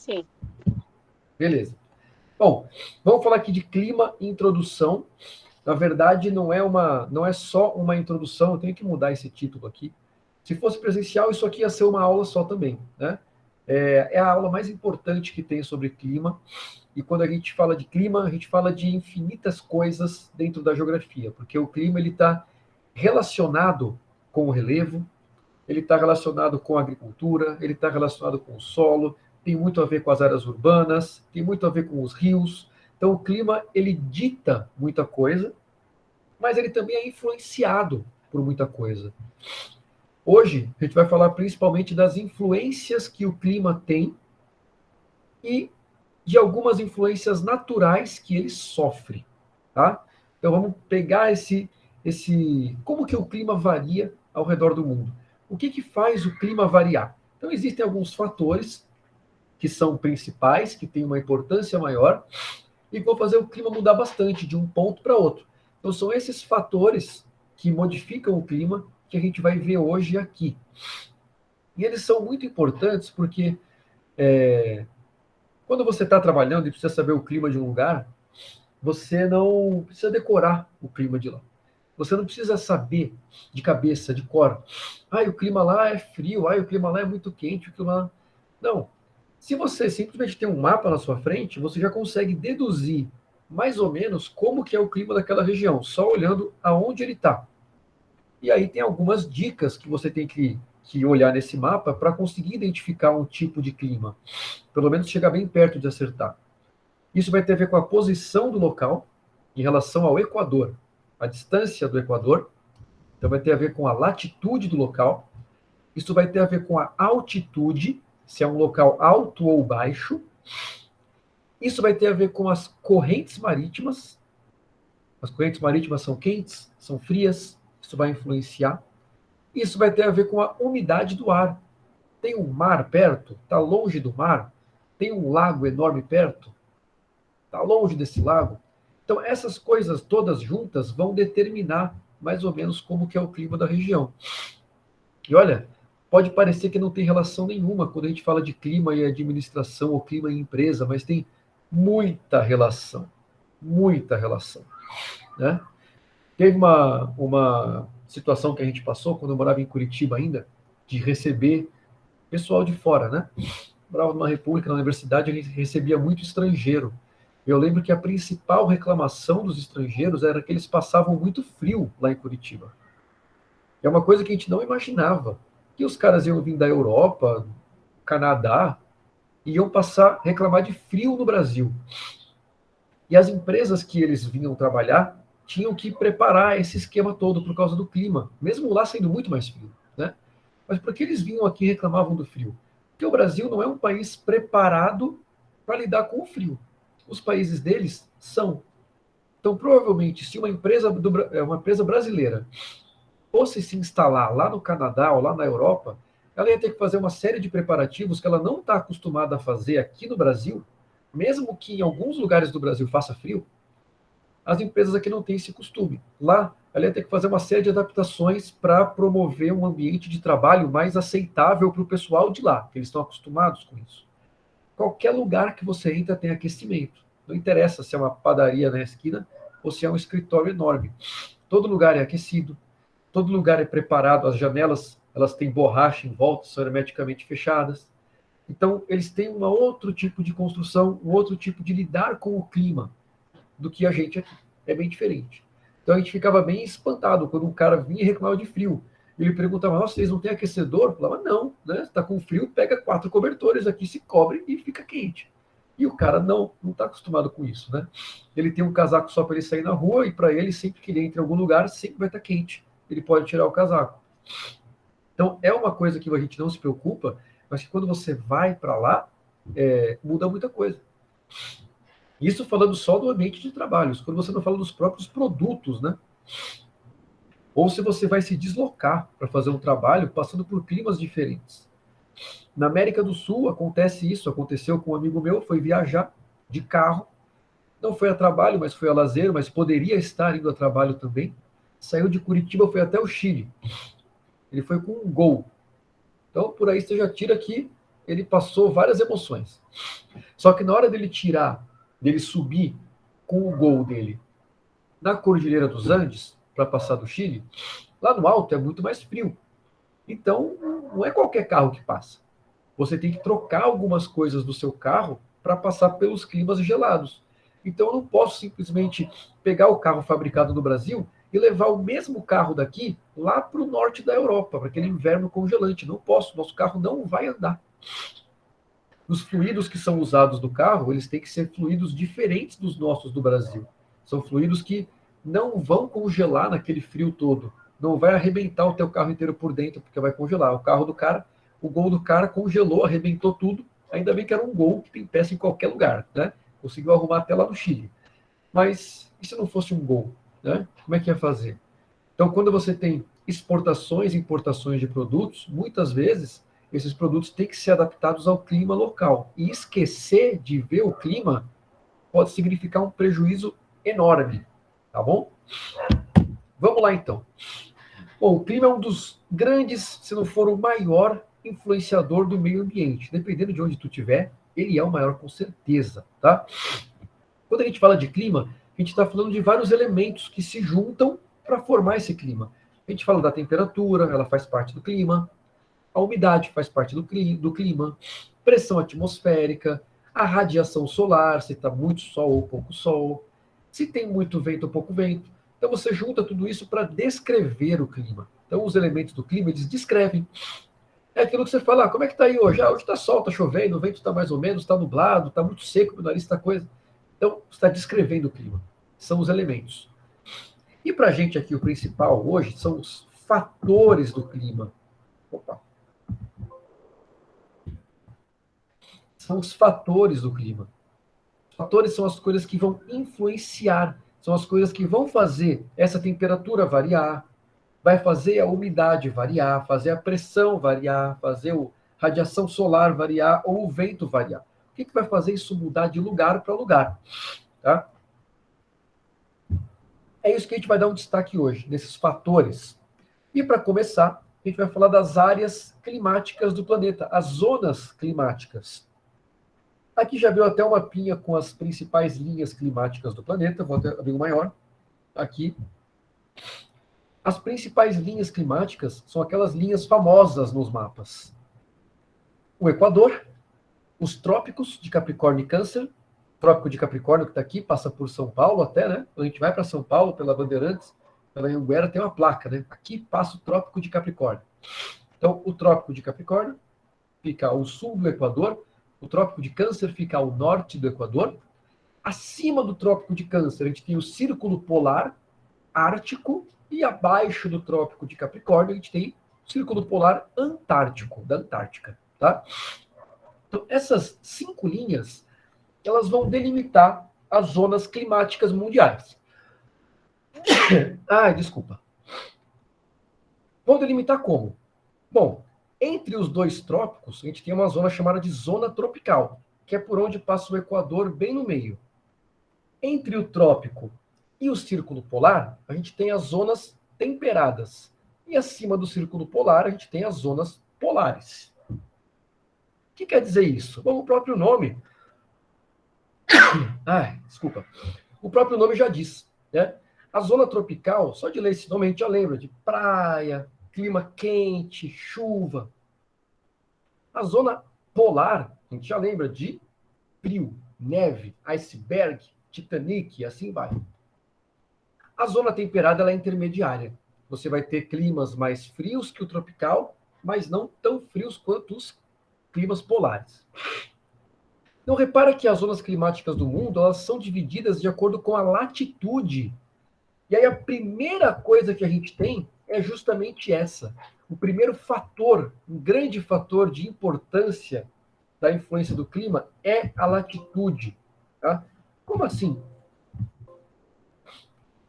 sim. Beleza. Bom, vamos falar aqui de clima e introdução. Na verdade, não é só uma introdução, eu tenho que mudar esse título aqui. Se fosse presencial, isso aqui ia ser uma aula só também, né? É a aula mais importante que tem sobre clima. E quando a gente fala de clima, a gente fala de infinitas coisas dentro da geografia, porque o clima ele está relacionado com o relevo, ele está relacionado com a agricultura, ele está relacionado com o solo, tem muito a ver com as áreas urbanas, tem muito a ver com os rios. Então, o clima ele dita muita coisa, mas ele também é influenciado por muita coisa. Hoje, a gente vai falar principalmente das influências que o clima tem e de algumas influências naturais que ele sofre, tá? Então vamos pegar esse como que o clima varia ao redor do mundo. O que faz o clima variar? Então existem alguns fatores que são principais, que têm uma importância maior e vão fazer o clima mudar bastante de um ponto para outro. Então são esses fatores que modificam o clima que a gente vai ver hoje aqui. E eles são muito importantes porque quando você está trabalhando e precisa saber o clima de um lugar, você não precisa decorar o clima de lá. Você não precisa saber de cabeça, de cor. O clima lá é frio, o clima lá é muito quente, o clima lá... Não. Se você simplesmente tem um mapa na sua frente, você já consegue deduzir mais ou menos como que é o clima daquela região, só olhando aonde ele está. E aí tem algumas dicas que você tem que olhar nesse mapa para conseguir identificar um tipo de clima. Pelo menos chegar bem perto de acertar. Isso vai ter a ver com a posição do local em relação ao Equador, a distância do Equador. Então, vai ter a ver com a latitude do local. Isso vai ter a ver com a altitude, se é um local alto ou baixo. Isso vai ter a ver com as correntes marítimas. As correntes marítimas são quentes, são frias, isso vai influenciar. Isso vai ter a ver com a umidade do ar. Tem um mar perto? Está longe do mar? Tem um lago enorme perto? Está longe desse lago? Então, essas coisas todas juntas vão determinar mais ou menos como que é o clima da região. E olha, pode parecer que não tem relação nenhuma quando a gente fala de clima e administração ou clima e empresa, mas tem muita relação, né? Teve uma situação que a gente passou quando eu morava em Curitiba ainda, de receber pessoal de fora, né? Eu morava numa república, na universidade, a gente recebia muito estrangeiro. Eu lembro que a principal reclamação dos estrangeiros era que eles passavam muito frio lá em Curitiba. É uma coisa que a gente não imaginava. Que os caras iam vir da Europa, Canadá, e iam reclamar de frio no Brasil. E as empresas que eles vinham trabalhar tinham que preparar esse esquema todo por causa do clima, mesmo lá sendo muito mais frio, né? Mas por que eles vinham aqui e reclamavam do frio? Porque o Brasil não é um país preparado para lidar com o frio. Os países deles são. Então, provavelmente, se uma empresa brasileira fosse se instalar lá no Canadá ou lá na Europa, ela ia ter que fazer uma série de preparativos que ela não está acostumada a fazer aqui no Brasil, mesmo que em alguns lugares do Brasil faça frio, as empresas aqui não têm esse costume. Lá, ela ia ter que fazer uma série de adaptações para promover um ambiente de trabalho mais aceitável para o pessoal de lá, que eles estão acostumados com isso. Qualquer lugar que você entra tem aquecimento. Não interessa se é uma padaria na esquina ou se é um escritório enorme. Todo lugar é aquecido, todo lugar é preparado, as janelas elas têm borracha em volta, são hermeticamente fechadas. Então, eles têm um outro tipo de construção, um outro tipo de lidar com o clima do que a gente aqui. É bem diferente. Então, a gente ficava bem espantado quando um cara vinha e reclamava de frio. Ele perguntava, nossa, vocês não têm aquecedor? Eu falava, não, né? Está com frio, pega 4 cobertores aqui, se cobre e fica quente. E o cara não está acostumado com isso, né? Ele tem um casaco só para ele sair na rua e para ele, sempre que ele entra em algum lugar, sempre vai estar quente. Ele pode tirar o casaco. Então, é uma coisa que a gente não se preocupa, mas que quando você vai para lá, muda muita coisa. Isso falando só do ambiente de trabalho, quando você não fala dos próprios produtos, né? Ou se você vai se deslocar para fazer um trabalho passando por climas diferentes. Na América do Sul acontece isso, aconteceu com um amigo meu, foi viajar de carro, não foi a trabalho, mas foi a lazer, mas poderia estar indo a trabalho também. Saiu de Curitiba, foi até o Chile. Ele foi com um Gol. Então, por aí você já tira que ele passou várias emoções. Só que na hora dele subir com o gol dele na Cordilheira dos Andes, para passar do Chile, lá no alto é muito mais frio. Então, não é qualquer carro que passa. Você tem que trocar algumas coisas do seu carro para passar pelos climas gelados. Então, eu não posso simplesmente pegar o carro fabricado no Brasil e levar o mesmo carro daqui lá para o norte da Europa, para aquele inverno congelante. Não posso, nosso carro não vai andar. Os fluidos que são usados no carro, eles têm que ser fluidos diferentes dos nossos do Brasil. São fluidos que não vão congelar naquele frio todo. Não vai arrebentar o teu carro inteiro por dentro, porque vai congelar. O carro do cara, o gol do cara congelou, arrebentou tudo. Ainda bem que era um gol que tem peça em qualquer lugar, né? Conseguiu arrumar até lá no Chile. Mas e se não fosse um gol, né? Como é que ia fazer? Então, quando você tem exportações e importações de produtos, muitas vezes esses produtos têm que ser adaptados ao clima local. E esquecer de ver o clima pode significar um prejuízo enorme, tá bom? Vamos lá então. Bom, o clima é um dos grandes, se não for o maior influenciador do meio ambiente. Dependendo de onde tu estiver, ele é o maior com certeza, tá? Quando a gente fala de clima, a gente está falando de vários elementos que se juntam para formar esse clima. A gente fala da temperatura, ela faz parte do clima. A umidade faz parte do clima. Pressão atmosférica, a radiação solar, se está muito sol ou pouco sol, se tem muito vento ou pouco vento. Então você junta tudo isso para descrever o clima. Então os elementos do clima, eles descrevem. É aquilo que você fala, como é que está aí hoje? Hoje está sol, está chovendo, o vento está mais ou menos, está nublado, está muito seco, meu nariz está coisa. Então, você está descrevendo o clima. São os elementos. E para a gente aqui, o principal hoje são os fatores do clima. Opa. São os fatores do clima. Os fatores são as coisas que vão influenciar, são as coisas que vão fazer essa temperatura variar, vai fazer a umidade variar, fazer a pressão variar, fazer a radiação solar variar ou o vento variar. O que vai fazer isso mudar de lugar para lugar? Tá? É isso que a gente vai dar um destaque hoje, nesses fatores. E para começar, a gente vai falar das áreas climáticas do planeta, as zonas climáticas. Aqui já viu até uma mapinha com as principais linhas climáticas do planeta, vou até abrir um maior. Aqui. As principais linhas climáticas são aquelas linhas famosas nos mapas. O Equador, os trópicos de Capricórnio e Câncer, Trópico de Capricórnio que está aqui, passa por São Paulo até, né? Quando a gente vai para São Paulo, pela Bandeirantes, pela Anhanguera, tem uma placa, né? Aqui passa o Trópico de Capricórnio. Então, o Trópico de Capricórnio fica ao sul do Equador, o Trópico de Câncer fica ao norte do Equador. Acima do Trópico de Câncer, a gente tem o Círculo Polar Ártico, e abaixo do Trópico de Capricórnio, a gente tem o Círculo Polar Antártico, da Antártica, tá? Então, essas 5 linhas, elas vão delimitar as zonas climáticas mundiais. Desculpa. Vão delimitar como? Bom, entre os dois trópicos, a gente tem uma zona chamada de zona tropical, que é por onde passa o Equador, bem no meio. Entre o trópico e o círculo polar, a gente tem as zonas temperadas. E acima do círculo polar, a gente tem as zonas polares. O que quer dizer isso? Bom, o próprio nome... desculpa. O próprio nome já diz, né? A zona tropical, só de ler esse nome, a gente já lembra de praia, clima quente, chuva. A zona polar, a gente já lembra de frio, neve, iceberg, Titanic, e assim vai. A zona temperada ela é intermediária. Você vai ter climas mais frios que o tropical, mas não tão frios quanto os climas polares. Então, repara que as zonas climáticas do mundo elas são divididas de acordo com a latitude. E aí a primeira coisa que a gente tem é justamente essa. O primeiro fator, um grande fator de importância da influência do clima é a latitude. Tá? Como assim?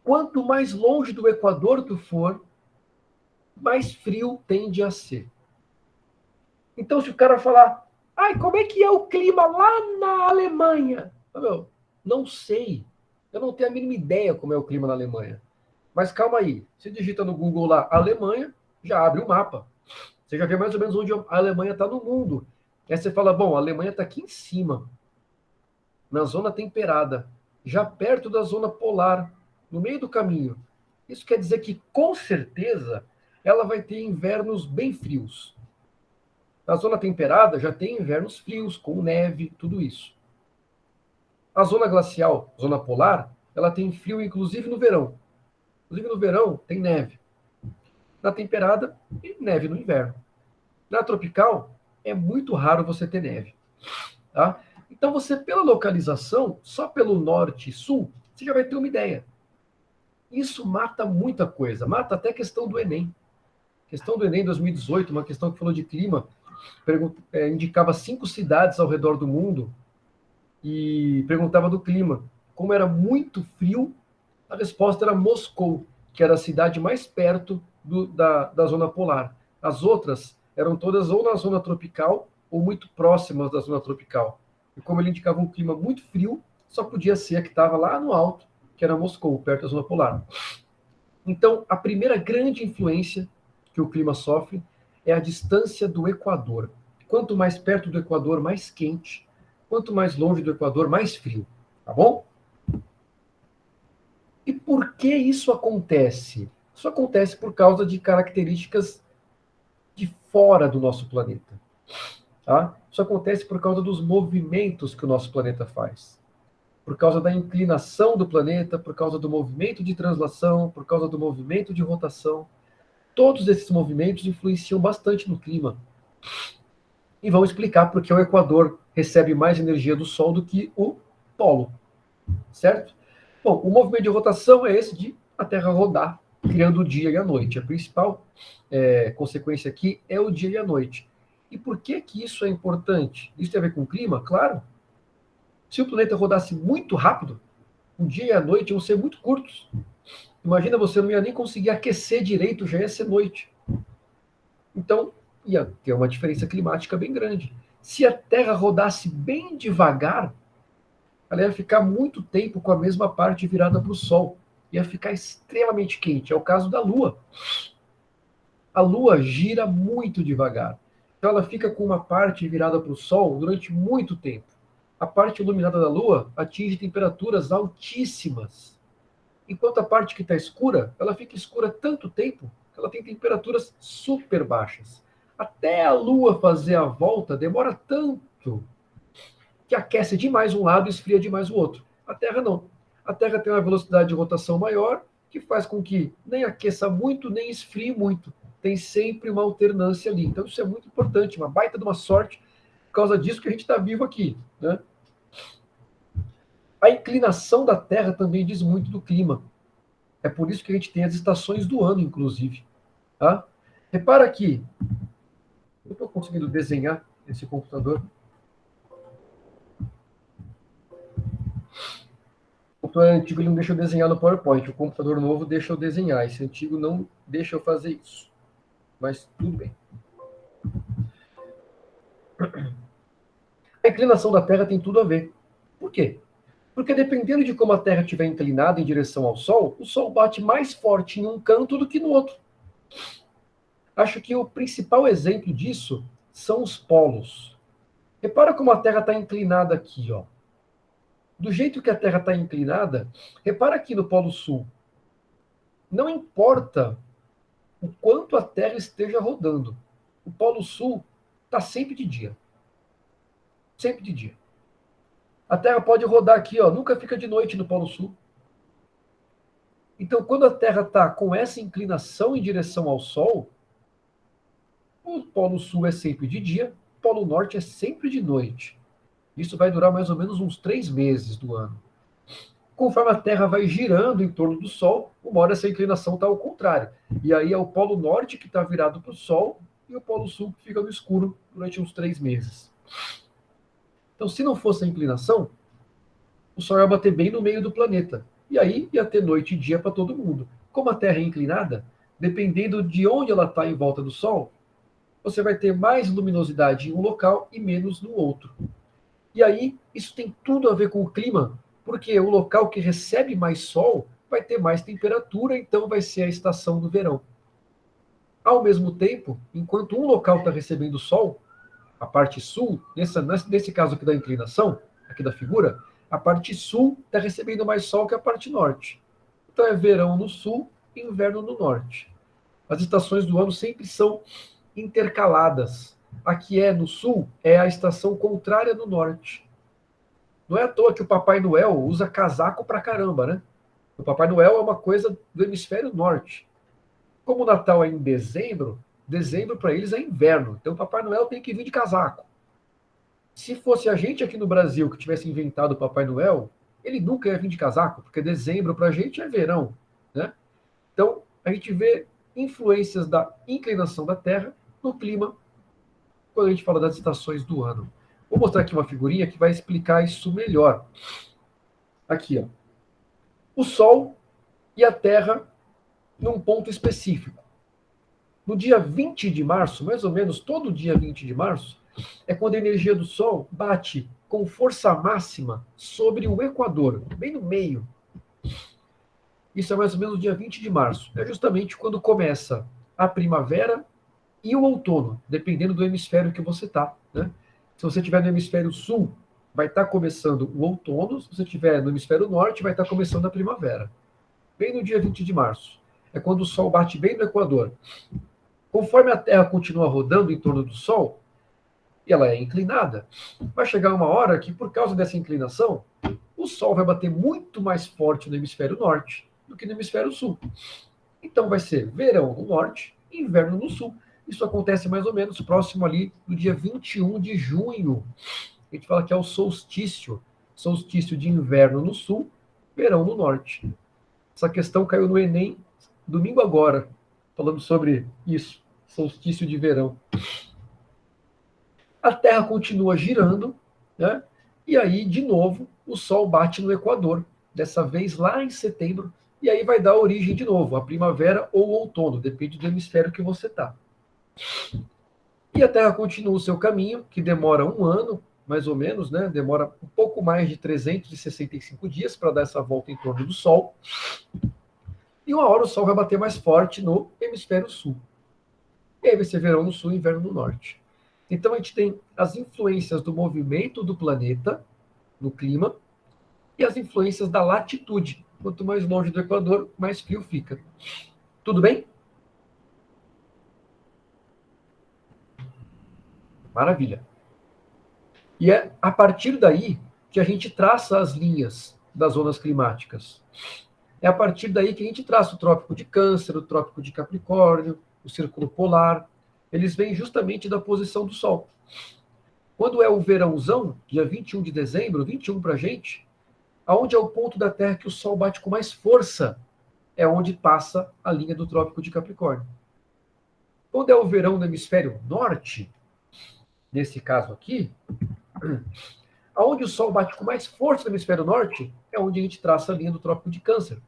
Quanto mais longe do Equador tu for, mais frio tende a ser. Então, se o cara falar, como é que é o clima lá na Alemanha? Meu, não sei. Eu não tenho a mínima ideia como é o clima na Alemanha. Mas calma aí. Você digita no Google lá, Alemanha, já abre o mapa. Você já vê mais ou menos onde a Alemanha está no mundo. Aí você fala, bom, a Alemanha está aqui em cima, na zona temperada, já perto da zona polar, no meio do caminho. Isso quer dizer que, com certeza, ela vai ter invernos bem frios. Na zona temperada já tem invernos frios, com neve, tudo isso. A zona glacial, zona polar, ela tem frio inclusive no verão. Inclusive no verão tem neve. Na temperada, tem neve no inverno. Na tropical, é muito raro você ter neve. Tá? Então você, pela localização, só pelo norte e sul, você já vai ter uma ideia. Isso mata muita coisa, mata até a questão do Enem. A questão do Enem 2018, uma questão que falou de clima, indicava 5 cidades ao redor do mundo e perguntava do clima. Como era muito frio, a resposta era Moscou, que era a cidade mais perto da zona polar. As outras eram todas ou na zona tropical ou muito próximas da zona tropical. E como ele indicava um clima muito frio, só podia ser a que estava lá no alto, que era Moscou, perto da zona polar. Então, a primeira grande influência que o clima sofre é a distância do Equador. Quanto mais perto do Equador, mais quente. Quanto mais longe do Equador, mais frio. Tá bom? E por que isso acontece? Isso acontece por causa de características de fora do nosso planeta. Tá? Isso acontece por causa dos movimentos que o nosso planeta faz. Por causa da inclinação do planeta, por causa do movimento de translação, por causa do movimento de rotação. Todos esses movimentos influenciam bastante no clima. E vão explicar por que o Equador recebe mais energia do Sol do que o Polo. Certo? Bom, o movimento de rotação é esse de a Terra rodar, criando o dia e a noite. A principal consequência aqui é o dia e a noite. E por que que isso é importante? Isso tem a ver com o clima? Claro. Se o planeta rodasse muito rápido, o dia e a noite iam ser muito curtos. Imagina, você não ia nem conseguir aquecer direito, já ia ser noite. Então, ia ter uma diferença climática bem grande. Se a Terra rodasse bem devagar, ela ia ficar muito tempo com a mesma parte virada para o Sol. Ia ficar extremamente quente. É o caso da Lua. A Lua gira muito devagar. Então ela fica com uma parte virada para o Sol durante muito tempo. A parte iluminada da Lua atinge temperaturas altíssimas. Enquanto a parte que está escura, ela fica escura tanto tempo que ela tem temperaturas super baixas. Até a Lua fazer a volta demora tanto que aquece demais um lado e esfria demais o outro. A Terra não. A Terra tem uma velocidade de rotação maior, que faz com que nem aqueça muito, nem esfrie muito. Tem sempre uma alternância ali. Então isso é muito importante, uma baita de uma sorte, por causa disso que a gente está vivo aqui. Né? A inclinação da Terra também diz muito do clima. É por isso que a gente tem as estações do ano, inclusive. Tá? Repara aqui, eu estou conseguindo desenhar esse computador. O computador antigo ele não deixa eu desenhar no PowerPoint. O computador novo deixa eu desenhar. Esse antigo não deixa eu fazer isso. Mas tudo bem. A inclinação da Terra tem tudo a ver. Por quê? Porque dependendo de como a Terra estiver inclinada em direção ao Sol, o Sol bate mais forte em um canto do que no outro. Acho que o principal exemplo disso são os polos. Repara como a Terra está inclinada aqui, ó. Do jeito que a Terra está inclinada, repara aqui no Polo Sul. Não importa o quanto a Terra esteja rodando, o Polo Sul está sempre de dia. Sempre de dia. A Terra pode rodar aqui, ó, nunca fica de noite no Polo Sul. Então, quando a Terra está com essa inclinação em direção ao Sol, o Polo Sul é sempre de dia, o Polo Norte é sempre de noite. Isso vai durar mais ou menos uns 3 meses do ano. Conforme a Terra vai girando em torno do Sol, uma hora essa inclinação está ao contrário. E aí é o Polo Norte que está virado para o Sol e o Polo Sul que fica no escuro durante uns 3 meses. Então, se não fosse a inclinação, o Sol ia bater bem no meio do planeta. E aí ia ter noite e dia para todo mundo. Como a Terra é inclinada, dependendo de onde ela está em volta do Sol, você vai ter mais luminosidade em um local e menos no outro. E aí, isso tem tudo a ver com o clima, porque o local que recebe mais sol vai ter mais temperatura, então vai ser a estação do verão. Ao mesmo tempo, enquanto um local está recebendo sol, a parte sul, nesse caso aqui da inclinação, aqui da figura, a parte sul está recebendo mais sol que a parte norte. Então é verão no sul e inverno no norte. As estações do ano sempre são intercaladas. A que é no sul é a estação contrária do norte. Não é à toa que o Papai Noel usa casaco pra caramba, né? O Papai Noel é uma coisa do hemisfério norte. Como o Natal é em dezembro, dezembro para eles é inverno. Então o Papai Noel tem que vir de casaco. Se fosse a gente aqui no Brasil que tivesse inventado o Papai Noel, ele nunca ia vir de casaco, porque dezembro para a gente é verão, né? Então a gente vê influências da inclinação da Terra no clima quando a gente fala das estações do ano. Vou mostrar aqui uma figurinha que vai explicar isso melhor. Aqui, ó. O Sol e a Terra num ponto específico. No dia 20 de março, mais ou menos todo dia 20 de março, é quando a energia do Sol bate com força máxima sobre o Equador, bem no meio. Isso é mais ou menos o dia 20 de março. É justamente quando começa a primavera e o outono, dependendo do hemisfério que você está, né? Se você estiver no hemisfério sul, vai estar começando o outono. Se você estiver no hemisfério norte, vai estar começando a primavera. Bem no dia 20 de março. É quando o Sol bate bem no Equador. Conforme a Terra continua rodando em torno do Sol, e ela é inclinada, vai chegar uma hora que, por causa dessa inclinação, o Sol vai bater muito mais forte no hemisfério norte do que no hemisfério sul. Então vai ser verão no norte e inverno no sul. Isso acontece mais ou menos próximo ali do dia 21 de junho. A gente fala que é o solstício. Solstício de inverno no sul, verão no norte. Essa questão caiu no Enem domingo agora, falando sobre isso, solstício de verão. A Terra continua girando, né? E aí, de novo, o Sol bate no Equador, dessa vez lá em setembro, e aí vai dar origem de novo, a primavera ou outono, depende do hemisfério que você está. E a Terra continua o seu caminho, que demora um ano, mais ou menos, né? Demora um pouco mais de 365 dias para dar essa volta em torno do Sol. E uma hora o Sol vai bater mais forte no hemisfério sul. E aí vai ser verão no sul e inverno no norte. Então a gente tem as influências do movimento do planeta no clima e as influências da latitude. Quanto mais longe do Equador, mais frio fica. Tudo bem? Maravilha. E é a partir daí que a gente traça as linhas das zonas climáticas. É a partir daí que a gente traça o Trópico de Câncer, o Trópico de Capricórnio, o Círculo Polar. Eles vêm justamente da posição do Sol. Quando é o verãozão, dia 21 de dezembro, 21 para a gente, aonde é o ponto da Terra que o Sol bate com mais força, é onde passa a linha do Trópico de Capricórnio. Quando é o verão no hemisfério norte, nesse caso aqui, aonde o Sol bate com mais força no hemisfério norte, é onde a gente traça a linha do Trópico de Câncer.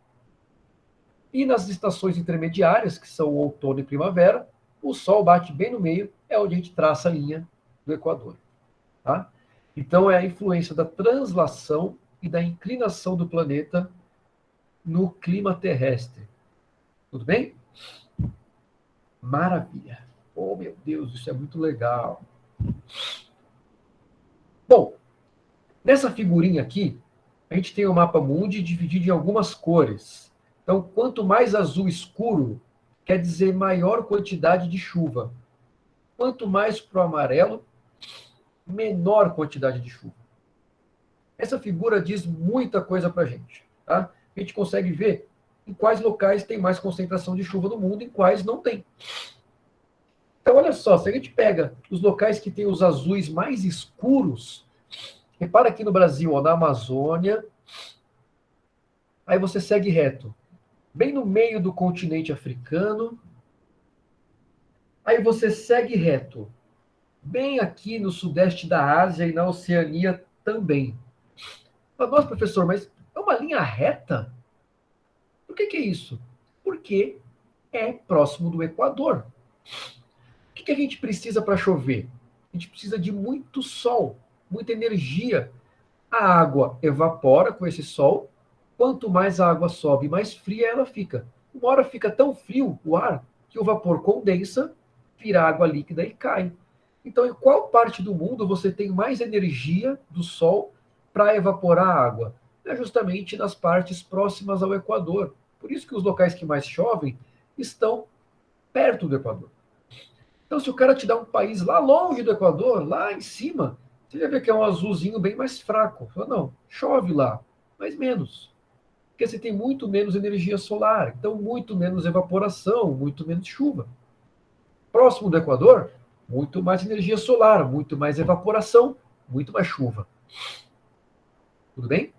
E nas estações intermediárias, que são outono e primavera, o Sol bate bem no meio, é onde a gente traça a linha do Equador. Tá? Então, é a influência da translação e da inclinação do planeta no clima terrestre. Tudo bem? Maravilha. Oh, meu Deus, isso é muito legal. Bom, nessa figurinha aqui, a gente tem o mapa mundi dividido em algumas cores. Então, quanto mais azul escuro, quer dizer maior quantidade de chuva. Quanto mais para o amarelo, menor quantidade de chuva. Essa figura diz muita coisa para a gente. Tá? A gente consegue ver em quais locais tem mais concentração de chuva no mundo e em quais não tem. Então, olha só, se a gente pega os locais que tem os azuis mais escuros, repara aqui no Brasil, ó, na Amazônia, aí você segue reto, bem no meio do continente africano, aí você segue reto, bem aqui no sudeste da Ásia e na Oceania também. Mas, nossa, professor, mas é uma linha reta? Por que é isso? Porque é próximo do Equador. O que a gente precisa para chover? A gente precisa de muito sol, muita energia. A água evapora com esse sol. Quanto mais a água sobe, mais fria ela fica. Uma hora fica tão frio o ar que o vapor condensa, vira água líquida e cai. Então, em qual parte do mundo você tem mais energia do Sol para evaporar a água? É justamente nas partes próximas ao Equador. Por isso que os locais que mais chovem estão perto do Equador. Então, se o cara te dá um país lá longe do Equador, lá em cima, você vai ver que é um azulzinho bem mais fraco. Fala, não, chove lá, mas menos. Porque você tem muito menos energia solar, então muito menos evaporação, muito menos chuva. Próximo do Equador, muito mais energia solar, muito mais evaporação, muito mais chuva. Tudo bem?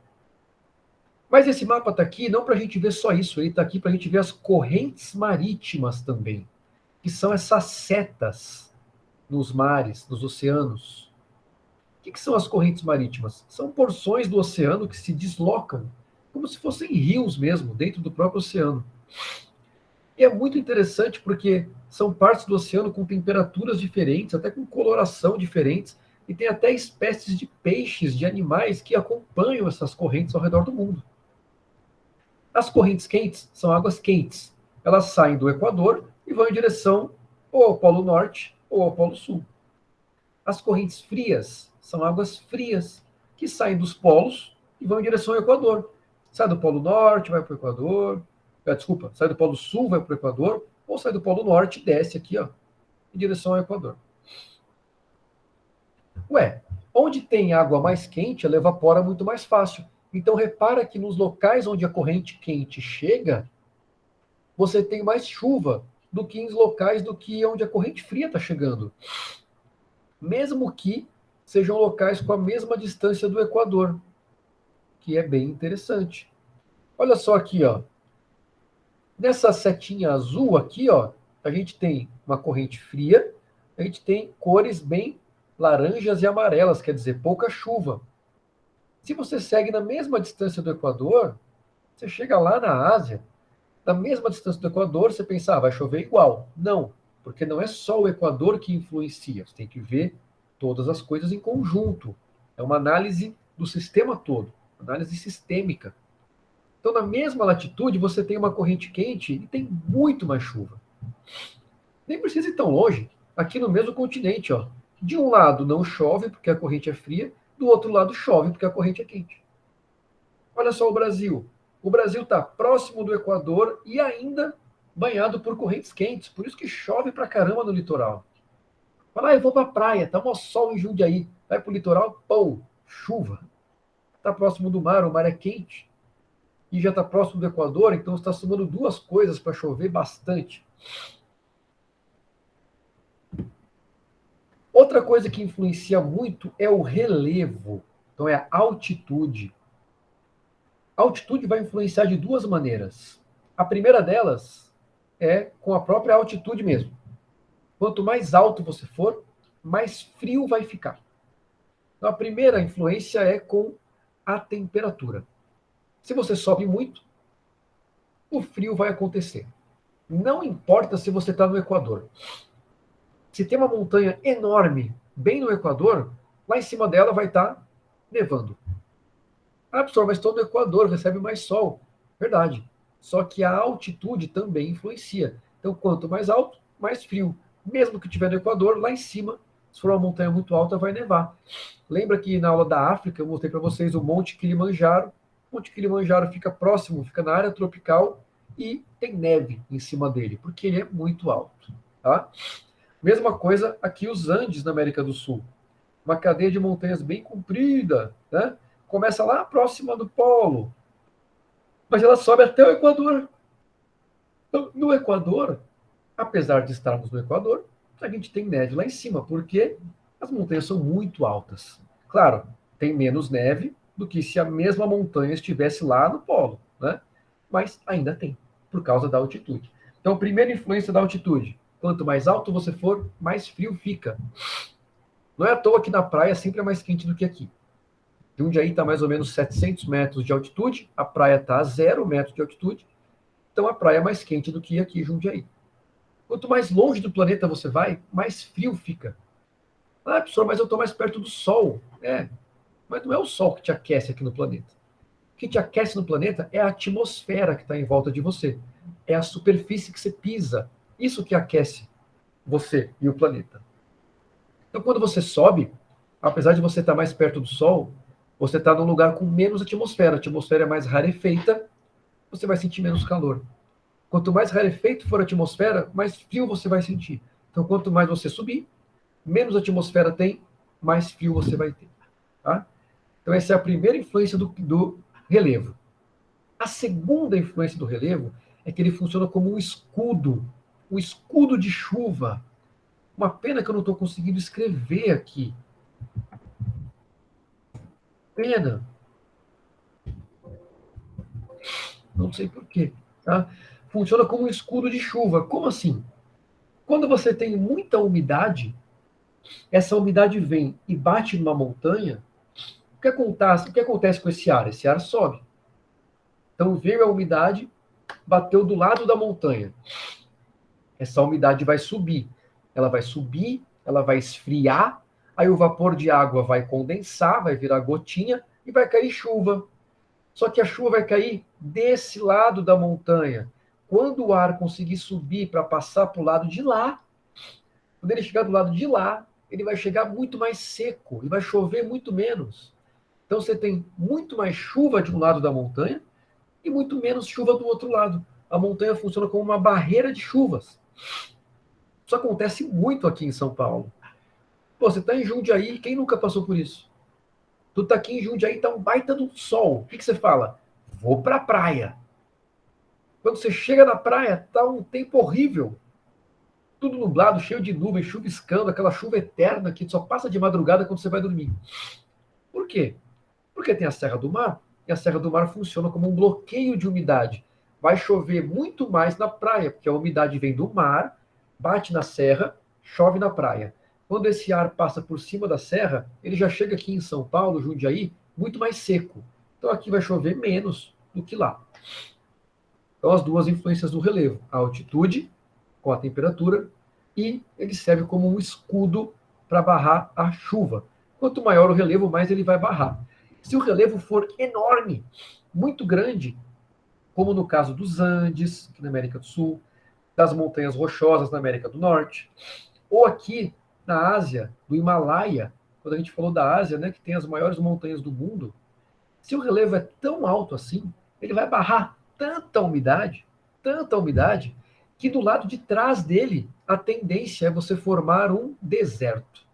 Mas esse mapa está aqui não para a gente ver só isso, ele está aqui para a gente ver as correntes marítimas também, que são essas setas nos mares, nos oceanos. O que são as correntes marítimas? São porções do oceano que se deslocam, como se fossem rios mesmo, dentro do próprio oceano. E é muito interessante porque são partes do oceano com temperaturas diferentes, até com coloração diferentes, e tem até espécies de peixes, de animais que acompanham essas correntes ao redor do mundo. As correntes quentes são águas quentes. Elas saem do Equador e vão em direção ou ao Polo Norte ou ao Polo Sul. As correntes frias são águas frias, que saem dos polos e vão em direção ao Equador. Sai do Polo Norte, vai para o Equador. Desculpa, sai do Polo Sul, vai para o Equador, ou sai do Polo Norte e desce aqui, ó, em direção ao Equador. Ué, onde tem água mais quente, ela evapora muito mais fácil. Então repara que nos locais onde a corrente quente chega, você tem mais chuva do que em locais do que onde a corrente fria está chegando. Mesmo que sejam locais com a mesma distância do Equador, que é bem interessante. Olha só aqui, ó. Nessa setinha azul aqui, ó, a gente tem uma corrente fria, a gente tem cores bem laranjas e amarelas, quer dizer, pouca chuva. Se você segue na mesma distância do Equador, você chega lá na Ásia, na mesma distância do Equador, você pensa, vai chover igual. Não, porque não é só o Equador que influencia, você tem que ver todas as coisas em conjunto. É uma análise do sistema todo, análise sistêmica. Então, na mesma latitude, você tem uma corrente quente e tem muito mais chuva. Nem precisa ir tão longe. Aqui no mesmo continente, ó. De um lado não chove porque a corrente é fria, do outro lado chove porque a corrente é quente. Olha só o Brasil. O Brasil está próximo do Equador e ainda banhado por correntes quentes. Por isso que chove pra caramba no litoral. Fala, eu vou pra praia, tá um sol em Jundiaí. Vai pro litoral, pô, chuva. Está próximo do mar, o mar é quente. E já está próximo do Equador, então está somando duas coisas para chover bastante. Outra coisa que influencia muito é o relevo, então é a altitude. A altitude vai influenciar de duas maneiras. A primeira delas é com a própria altitude mesmo. Quanto mais alto você for, mais frio vai ficar. Então a primeira influência é com a temperatura. Se você sobe muito, o frio vai acontecer. Não importa se você está no Equador. Se tem uma montanha enorme bem no Equador, lá em cima dela vai estar nevando. Ah, professor, mas todo o Equador recebe mais sol. Verdade. Só que a altitude também influencia. Então, quanto mais alto, mais frio. Mesmo que tiver no Equador, lá em cima, se for uma montanha muito alta, vai nevar. Lembra que na aula da África eu mostrei para vocês o Monte Kilimanjaro. O Monte Kilimanjaro fica próximo, fica na área tropical e tem neve em cima dele, porque ele é muito alto. Tá? Mesma coisa aqui os Andes na América do Sul. Uma cadeia de montanhas bem comprida, né? Começa lá próxima do polo, mas ela sobe até o Equador. Então, no Equador, apesar de estarmos no Equador, a gente tem neve lá em cima, porque as montanhas são muito altas. Claro, tem menos neve do que se a mesma montanha estivesse lá no polo, né? Mas ainda tem, por causa da altitude. Então, primeira influência da altitude. Quanto mais alto você for, mais frio fica. Não é à toa que na praia sempre é mais quente do que aqui. Jundiaí está mais ou menos 700 metros de altitude, a praia está a 0 metros de altitude, então a praia é mais quente do que aqui em Jundiaí. Quanto mais longe do planeta você vai, mais frio fica. Ah, professor, mas eu estou mais perto do Sol. É, mas não é o Sol que te aquece aqui no planeta. O que te aquece no planeta é a atmosfera que está em volta de você. É a superfície que você pisa. Isso que aquece você e o planeta. Então, quando você sobe, apesar de você estar mais perto do Sol, você está num lugar com menos atmosfera. A atmosfera é mais rarefeita, você vai sentir menos calor. Quanto mais rarefeito for a atmosfera, mais frio você vai sentir. Então, quanto mais você subir, menos atmosfera tem, mais frio você vai ter. Tá? Então, essa é a primeira influência do relevo. A segunda influência do relevo é que ele funciona como um escudo de chuva. Uma pena que eu não estou conseguindo escrever aqui. Pena. Não sei porquê. Tá? Funciona como um escudo de chuva. Como assim? Quando você tem muita umidade, essa umidade vem e bate numa montanha, o que acontece com esse ar? Esse ar sobe. Então veio a umidade, bateu do lado da montanha. Essa umidade vai subir. Ela vai subir, ela vai esfriar, aí o vapor de água vai condensar, vai virar gotinha e vai cair chuva. Só que a chuva vai cair desse lado da montanha. Quando o ar conseguir subir para passar para o lado de lá, quando ele chegar do lado de lá, ele vai chegar muito mais seco e vai chover muito menos. Então você tem muito mais chuva de um lado da montanha e muito menos chuva do outro lado. A montanha funciona como uma barreira de chuvas. Isso acontece muito aqui em São Paulo. Pô, você está em Jundiaí, quem nunca passou por isso? Tu tá aqui em Jundiaí, tá um baita do sol. O que você fala? Vou pra praia. Quando você chega na praia, tá um tempo horrível. Tudo nublado, cheio de nuvens, chuviscando, aquela chuva eterna que só passa de madrugada quando você vai dormir. Por quê? Porque tem a Serra do Mar, e a Serra do Mar funciona como um bloqueio de umidade. Vai chover muito mais na praia, porque a umidade vem do mar, bate na serra, chove na praia. Quando esse ar passa por cima da serra, ele já chega aqui em São Paulo, Jundiaí, muito mais seco. Então aqui vai chover menos do que lá. Então as duas influências do relevo, a altitude com a temperatura e ele serve como um escudo para barrar a chuva. Quanto maior o relevo, mais ele vai barrar. Se o relevo for enorme, muito grande, como no caso dos Andes, aqui na América do Sul, das montanhas rochosas na América do Norte, ou aqui na Ásia, do Himalaia, quando a gente falou da Ásia, né, que tem as maiores montanhas do mundo, se o relevo é tão alto assim, ele vai barrar tanta umidade, que do lado de trás dele, a tendência é você formar um deserto.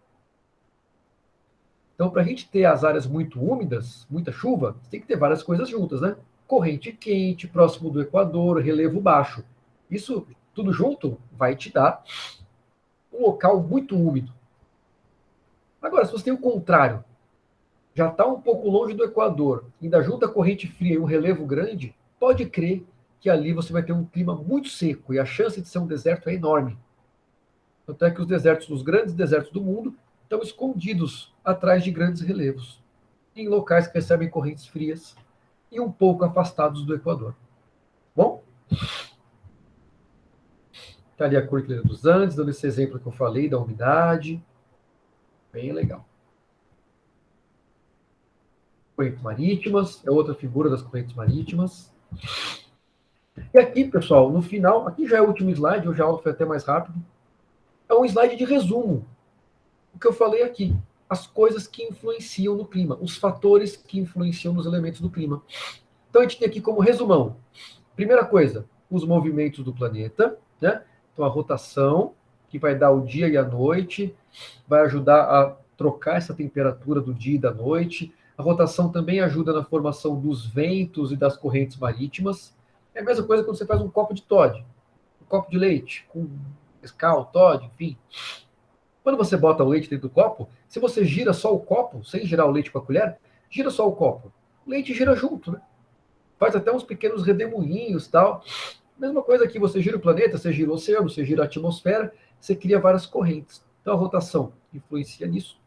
Então, para a gente ter as áreas muito úmidas, muita chuva, tem que ter várias coisas juntas, né? Corrente quente, próximo do Equador, relevo baixo. Isso tudo junto vai te dar um local muito úmido. Agora, se você tem o contrário, já está um pouco longe do Equador, ainda junta corrente fria e um relevo grande, pode crer que ali você vai ter um clima muito seco e a chance de ser um deserto é enorme. Tanto é que os grandes desertos do mundo, estão escondidos atrás de grandes relevos, em locais que recebem correntes frias e um pouco afastados do Equador. Bom, está ali a Cordilheira dos Andes, dando esse exemplo que eu falei da umidade. Bem legal. Correntes marítimas, é outra figura das correntes marítimas. E aqui, pessoal, no final, aqui já é o último slide, hoje a aula foi até mais rápido. É um slide de resumo. O que eu falei aqui, as coisas que influenciam no clima, os fatores que influenciam nos elementos do clima. Então a gente tem aqui como resumão. Primeira coisa, os movimentos do planeta, né? Então a rotação, que vai dar o dia e a noite, vai ajudar a trocar essa temperatura do dia e da noite. A rotação também ajuda na formação dos ventos e das correntes marítimas. É a mesma coisa quando você faz um copo de Toddy, um copo de leite, com Nescau, Toddy, enfim. Quando você bota o leite dentro do copo, se você gira só o copo, sem girar o leite com a colher, gira só o copo. O leite gira junto, né? Faz até uns pequenos redemoinhos, tal. Mesma coisa que você gira o planeta, você gira o oceano, você gira a atmosfera, você cria várias correntes. Então a rotação influencia nisso.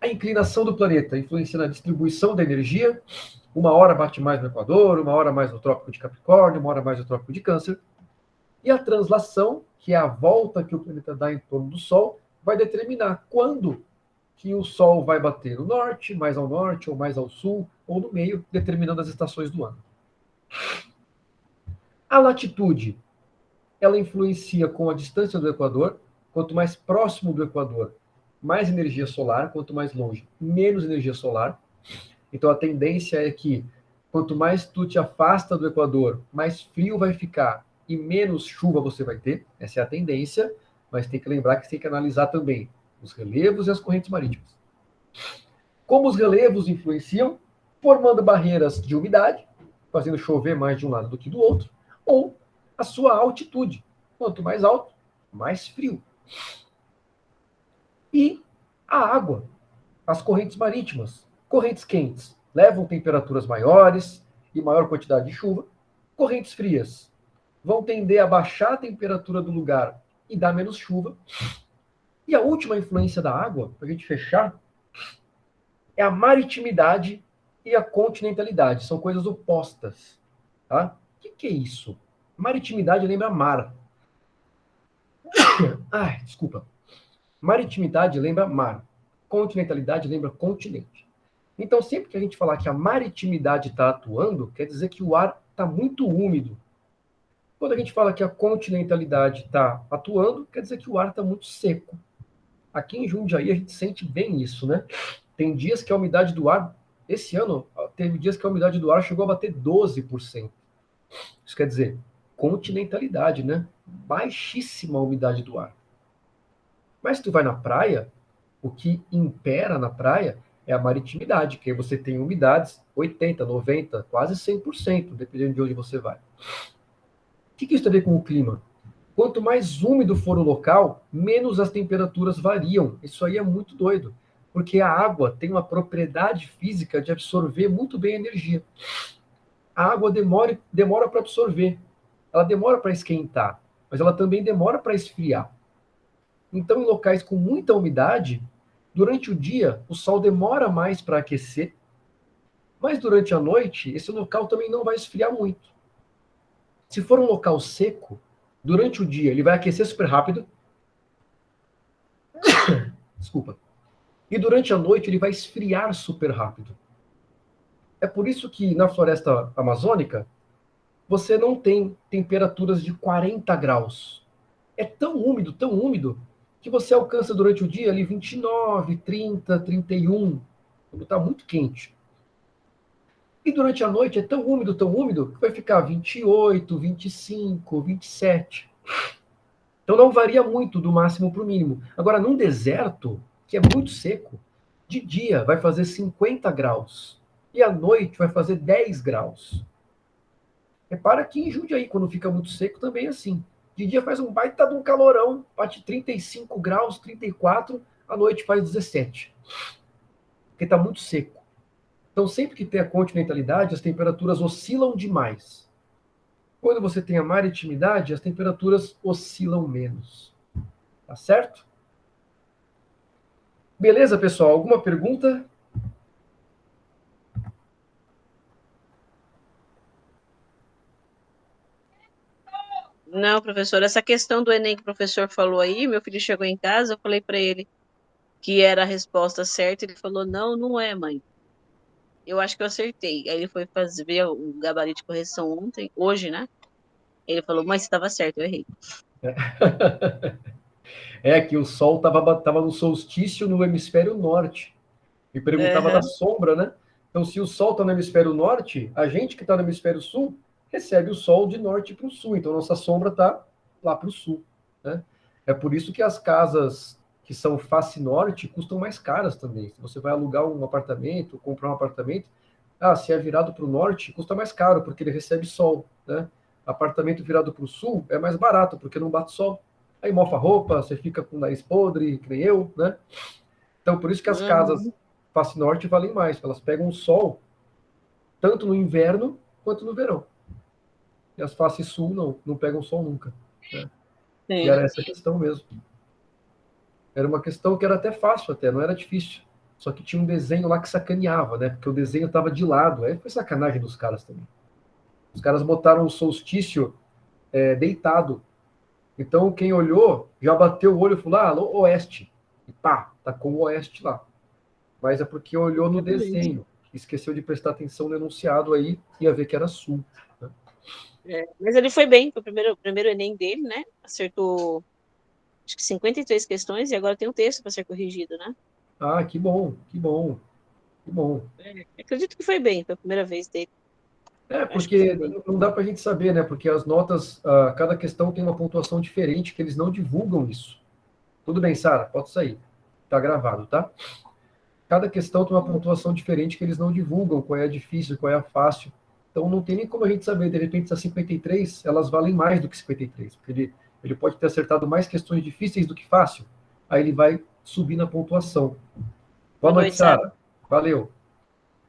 A inclinação do planeta influencia na distribuição da energia. Uma hora bate mais no Equador, uma hora mais no Trópico de Capricórnio, uma hora mais no Trópico de Câncer. E a translação, que é a volta que o planeta dá em torno do Sol, vai determinar quando que o Sol vai bater no norte, mais ao norte, ou mais ao sul, ou no meio, determinando as estações do ano. A latitude, ela influencia com a distância do Equador. Quanto mais próximo do Equador, mais energia solar, quanto mais longe, menos energia solar. Então a tendência é que quanto mais tu te afasta do Equador, mais frio vai ficar e menos chuva você vai ter. Essa é a tendência, mas tem que lembrar que você tem que analisar também os relevos e as correntes marítimas. Como os relevos influenciam? Formando barreiras de umidade, fazendo chover mais de um lado do que do outro, ou a sua altitude. Quanto mais alto, mais frio. E a água, as correntes marítimas, correntes quentes, levam temperaturas maiores e maior quantidade de chuva. Correntes frias vão tender a baixar a temperatura do lugar e dar menos chuva. E a última influência da água, para a gente fechar, é a maritimidade e a continentalidade. São coisas opostas. Tá? O que é isso? Maritimidade lembra mar. Ai, desculpa. Maritimidade lembra mar. Continentalidade lembra continente. Então, sempre que a gente falar que a maritimidade está atuando, quer dizer que o ar está muito úmido. Quando a gente fala que a continentalidade está atuando, quer dizer que o ar está muito seco. Aqui em Jundiaí a gente sente bem isso, né? Tem dias que a umidade do ar, esse ano, teve dias que a umidade do ar chegou a bater 12%. Isso quer dizer, continentalidade, né? Baixíssima a umidade do ar. Mas se tu vai na praia, o que impera na praia é a maritimidade, que aí você tem umidades 80, 90, quase 100%, dependendo de onde você vai. O que isso tem a ver com o clima? Quanto mais úmido for o local, menos as temperaturas variam. Isso aí é muito doido, porque a água tem uma propriedade física de absorver muito bem a energia. A água demora para absorver, ela demora para esquentar, mas ela também demora para esfriar. Então, em locais com muita umidade, durante o dia, o sol demora mais para aquecer, mas durante a noite, esse local também não vai esfriar muito. Se for um local seco, durante o dia ele vai aquecer super rápido. Desculpa. E durante a noite ele vai esfriar super rápido. É por isso que na floresta amazônica você não tem temperaturas de 40 graus. É tão úmido, que você alcança durante o dia ali 29, 30, 31, quando está muito quente. E durante a noite é tão úmido, que vai ficar 28, 25, 27. Então não varia muito do máximo para o mínimo. Agora, num deserto, que é muito seco, de dia vai fazer 50 graus. E à noite vai fazer 10 graus. Repara que em Jundiaí, quando fica muito seco, também é assim. De dia faz um baita de um calorão, bate 35 graus, 34, à noite faz 17. Porque está muito seco. Então, sempre que tem a continentalidade, as temperaturas oscilam demais. Quando você tem a maritimidade, as temperaturas oscilam menos. Tá certo? Beleza, pessoal? Alguma pergunta? Não, professor, essa questão do Enem que o professor falou aí, meu filho chegou em casa, eu falei para ele que era a resposta certa, ele falou, não, não é, mãe. Eu acho que eu acertei. Aí ele foi fazer ver o gabarito de correção ontem, hoje, né? Ele falou, mas estava certo, eu errei. É que o Sol estava no solstício no hemisfério norte. E perguntava da Aham. sombra, né? Então, se o Sol está no hemisfério norte, a gente que está no hemisfério sul recebe o Sol de norte para o sul. Então, nossa sombra está lá para o sul. Né? É por isso que as casas que são face norte custam mais caras também. Se você vai alugar um apartamento, comprar um apartamento, se é virado para o norte, custa mais caro, porque ele recebe sol. Né? Apartamento virado para o sul é mais barato, porque não bate sol. Aí mofa a roupa, você fica com o nariz podre, que nem eu, né? Então, por isso que as casas Uhum. face norte valem mais, elas pegam o sol tanto no inverno quanto no verão. E as faces sul não pegam sol nunca. Né? E Sim. era essa a questão mesmo. Era uma questão que era até fácil, até, não era difícil. Só que tinha um desenho lá que sacaneava, né? Porque o desenho estava de lado. Aí foi sacanagem dos caras também. Os caras botaram o solstício deitado. Então, quem olhou já bateu o olho e falou: alô, oeste. E pá, tá com o oeste lá. Mas é porque olhou no Exatamente. desenho, esqueceu de prestar atenção no enunciado aí, ia ver que era sul. É, mas ele foi bem, foi o primeiro Enem dele, né? Acertou, acho que 53 questões, e agora tem um texto para ser corrigido, né? Ah, que bom, que bom, que bom. Acredito que foi bem, foi a primeira vez dele. Acho que foi Porque bem. não dá para a gente saber, né? Porque as notas, cada questão tem uma pontuação diferente, que eles não divulgam isso. Tudo bem, Sara? Pode sair. Tá gravado, tá? Cada questão tem uma pontuação diferente que eles não divulgam, qual é a difícil, qual é a fácil. Então não tem nem como a gente saber, de repente, se a 53, elas valem mais do que 53, porque ele pode ter acertado mais questões difíceis do que fácil, aí ele vai subir na pontuação. Boa Boa noite, noite, Sara. Sara. Valeu.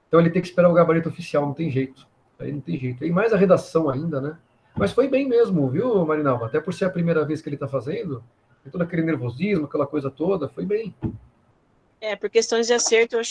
Então ele tem que esperar o gabarito oficial, não tem jeito. Aí não tem jeito. E mais a redação ainda, né? Mas foi bem mesmo, viu, Marinalva? Até por ser a primeira vez que ele está fazendo, todo aquele nervosismo, aquela coisa toda, foi bem. Por questões de acerto, eu acho